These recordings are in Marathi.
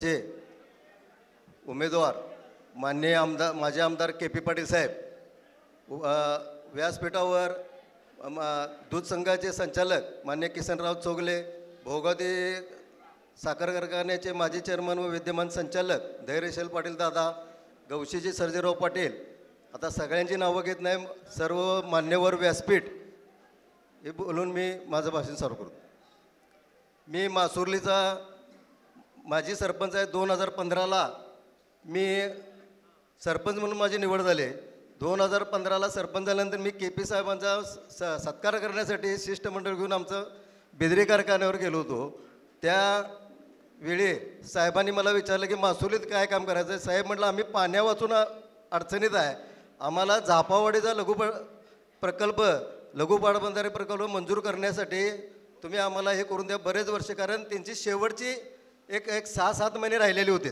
चे उमेदवार माननीय आमदार माजी आमदार के.पी. पाटील साहेब, व्यासपीठावर दूध संघाचे संचालक माननीय किसनराव चोगले, भोगावती साखर कारखान्याचे माजी चेअरमन व विद्यमान संचालक धैर्यशील पाटील दादा, गवशीजी सर्जेराव पाटील, आता सगळ्यांची नावं घेत नाही, सर्व मान्यवर व्यासपीठ हे बोलून मी माझं भाषण चालू करतो. मी मासुर्लीचा माजी सरपंच आहे. 2015ला मी सरपंच म्हणून माझी निवड झाली. 2015ला सरपंच झाल्यानंतर मी के.पी. साहेबांचा सत्कार करण्यासाठी शिष्टमंडळ घेऊन आमचं बेदरी कारखान्यावर गेलो होतो. त्यावेळी साहेबांनी मला विचारलं की मासुर्लीत काय काम करायचं आहे. साहेब म्हटलं आम्ही पाण्या वाचून अडचणीत आहे, आम्हाला झापावाडीचा प्रकल्प लघु पाटबंधारे प्रकल्प मंजूर करण्यासाठी तुम्ही आम्हाला हे करून द्या. बरेच वर्ष, कारण त्यांची शेवटची एक 6-7 महिने राहिलेले होते.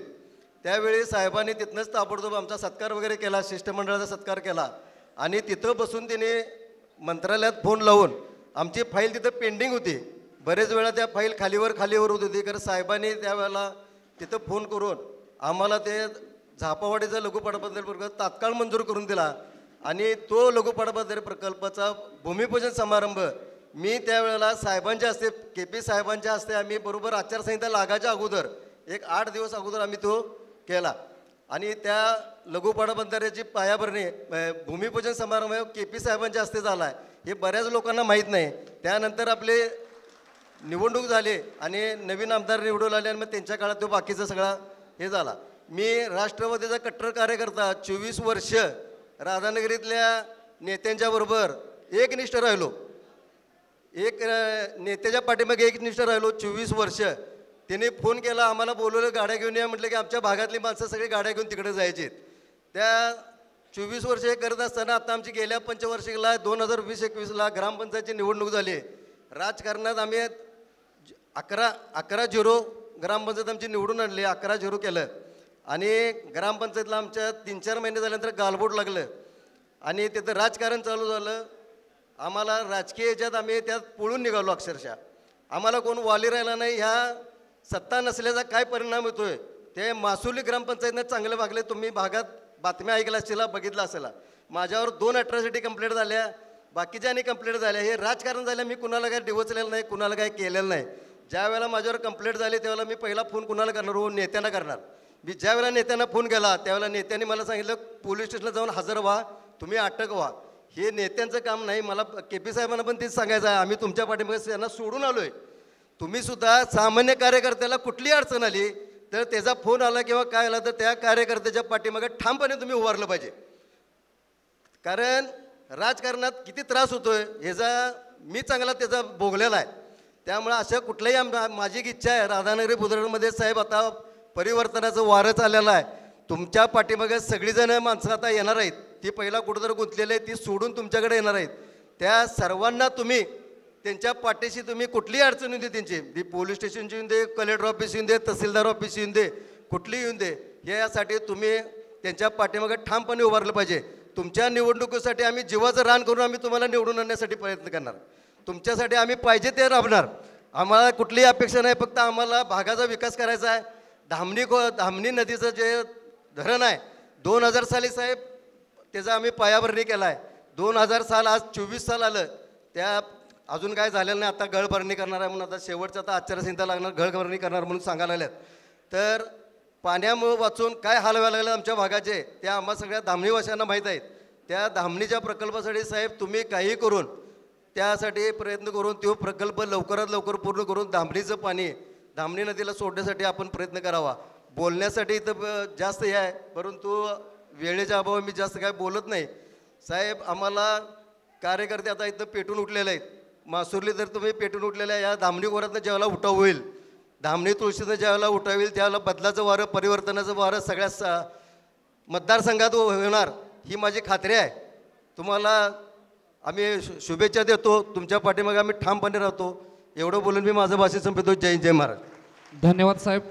त्यावेळी साहेबांनी तिथनंच ताबडतोब आमचा सत्कार वगैरे केला, शिष्टमंडळाचा सत्कार केला आणि तिथं बसून त्यांनी मंत्रालयात फोन लावून आमची फाईल तिथं पेंडिंग होती. बरेच वेळा त्या फाईल खालीवर होत होती, कारण साहेबांनी त्यावेळेला तिथं फोन करून आम्हाला ते झापावाडीचा लघु पाटबंधारे प्रकल्प तात्काळ मंजूर करून दिला आणि तो लघु पाटबंधारे प्रकल्पाचा भूमिपूजन समारंभ मी त्यावेळेला साहेबांच्या हस्ते, के.पी. साहेबांच्या हस्ते आम्ही बरोबर आचारसंहिता लागायच्या अगोदर 8 दिवस अगोदर आम्ही तो केला आणि त्या लघु पाटबंधाऱ्याची पायाभरणी भूमिपूजन समारंभ के.पी. साहेबांच्या हस्ते झाला आहे. हे बऱ्याच लोकांना माहीत नाही. त्यानंतर आपले निवडणूक झाली आणि नवीन आमदार निवडून आले आणि मग त्यांच्या काळात तो बाकीचा सगळा हे झाला. मी राष्ट्रवादीचा कट्टर कार्यकर्ता 24 वर्ष राधानगरीतल्या नेत्यांच्या बरोबर एकनिष्ठ राहिलो. एक नेत्याच्या पाठीमागे एकनिष्ठ राहिलो 24 वर्ष. त्याने फोन केला, आम्हाला बोलवलं गाड्या घेऊन या, म्हटलं की आमच्या भागातली माणसं सगळी गाड्या घेऊन तिकडे जायची. त्या 24 वर्ष हे करत असताना आता आमची गेल्या पंचवार्षिकला 2020-21ला ग्रामपंचायतची निवडणूक झाली. राजकारणात आम्ही 11-0 ग्रामपंचायत आमची निवडून आणली, 11-0 केलं आणि ग्रामपंचायतला आमच्या 3-4 महिने झाल्यानंतर गालबोट लागलं आणि तिथं राजकारण चालू झालं. आम्हाला राजकीय याच्यात आम्ही त्यात पळून निघालो. अक्षरशः आम्हाला कोण वाली राहिला नाही. ह्या सत्ता नसल्याचा काय परिणाम होतोय ते मासुर्ली ग्रामपंचायतनं चांगले वागले. तुम्ही भागात बातम्या ऐकल्या असतील, बघितलं असेल. माझ्यावर 2 अॅट्रॉसिटी कंप्लेंट झाल्या, बाकीच्यानी कंप्लेंट झाल्या. हे राजकारण झालं, मी कुणाला काय डिवचलेलं नाही, कुणाला काय केलेलं नाही. ज्या वेळेला माझ्यावर कंप्लेंट झाली त्यावेळेला मी पहिला फोन कुणाला करणार हो, नेत्यांना करणार. मी ज्या वेळेला नेत्यांना फोन केला त्यावेळेला नेत्यांनी मला सांगितलं पोलीस स्टेशनला जाऊन हजर व्हा, तुम्ही अटक व्हा. हे नेत्यांचं काम नाही. मला के.पी. साहेबांना पण तेच सांगायचं आहे, आम्ही तुमच्या पाठीमागे त्यांना सोडून आलो आहे. तुम्हीसुद्धा सामान्य कार्यकर्त्याला कुठली अडचण आली तर त्याचा फोन आला किंवा काय आला तर त्या कार्यकर्त्याच्या पाठीमागे ठामपणे तुम्ही उभारलं पाहिजे. कारण राजकारणात किती त्रास होतोय ह्याचा मी चांगला त्याचा भोगलेला आहे. त्यामुळं अशा कुठल्याही माझी इच्छा आहे, राधानगरी बुद्रुकमध्ये साहेब आता परिवर्तनाचं वारं चाललेलं आहे. तुमच्या पाठीमागे सगळीजण माणसं आता येणार आहेत, ती पहिला कुठंतरी गुंतलेली आहे, ती सोडून तुमच्याकडे येणार आहेत. त्या सर्वांना तुम्ही त्यांच्या पाठीशी तुम्ही कुठलीही अडचण येऊन दे त्यांची, ती पोलीस स्टेशनची येऊन दे, कलेक्टर ऑफिस येऊन दे, तहसीलदार ऑफिस येऊन दे, कुठली येऊन दे, यासाठी तुम्ही त्यांच्या पाठीमागे ठामपणे उभारलं पाहिजे. तुमच्या निवडणुकीसाठी आम्ही जीवाचं रान करून आम्ही तुम्हाला निवडून आणण्यासाठी प्रयत्न करणार. तुमच्यासाठी आम्ही पाहिजे ते राबणार. आम्हाला कुठलीही अपेक्षा नाही, फक्त आम्हाला भागाचा विकास करायचा आहे. धामणी नदीचं जे धरण आहे 2000 साली साहेब त्याचा आम्ही पायाभरणी केला आहे. 2000 साल आज 24 साल आलं, त्या अजून काय झालेलं नाही. आता गळभरणी करणार आहे म्हणून आता शेवटचं आता आचारसंहिता लागणार, गळभरणी करणार म्हणून सांगायला लागल्यात. तर पाण्यामुळं वाचून काय हाल व्हायला लागले आमच्या भागाचे त्या आम्हा सगळ्या धामणीवाशांना माहीत आहेत. त्या धामणीच्या प्रकल्पासाठी साहेब तुम्ही काही करून त्यासाठी प्रयत्न करून तो प्रकल्प लवकरात लवकर पूर्ण करून धामणीचं पाणी धामणी नदीला सोडण्यासाठी आपण प्रयत्न करावा. बोलण्यासाठी इथं जास्त हे आहे, परंतु वेळेच्या अभावी मी जास्त काय बोलत नाही. साहेब आम्हाला कार्यकर्ते आता इथं पेटून उठलेले आहेत. मासुर्ली जर तुम्ही पेटून उठलेल्या या धामणी गोऱ्यातनं ज्यावेळेला उठाव होईल, धामणी तुळशीनं ज्यावेळेला उठावेल त्यावेळेला बदलाचं वारं, परिवर्तनाचं वारं सगळ्या मतदारसंघात होणार ही माझी खात्री आहे. तुम्हाला आम्ही शुभेच्छा देतो. तुमच्या पाठीमागे आम्ही ठामपणे राहतो. एवढं बोलून मी माझं भाषण संपवतो. जय जय महाराज. धन्यवाद साहेब.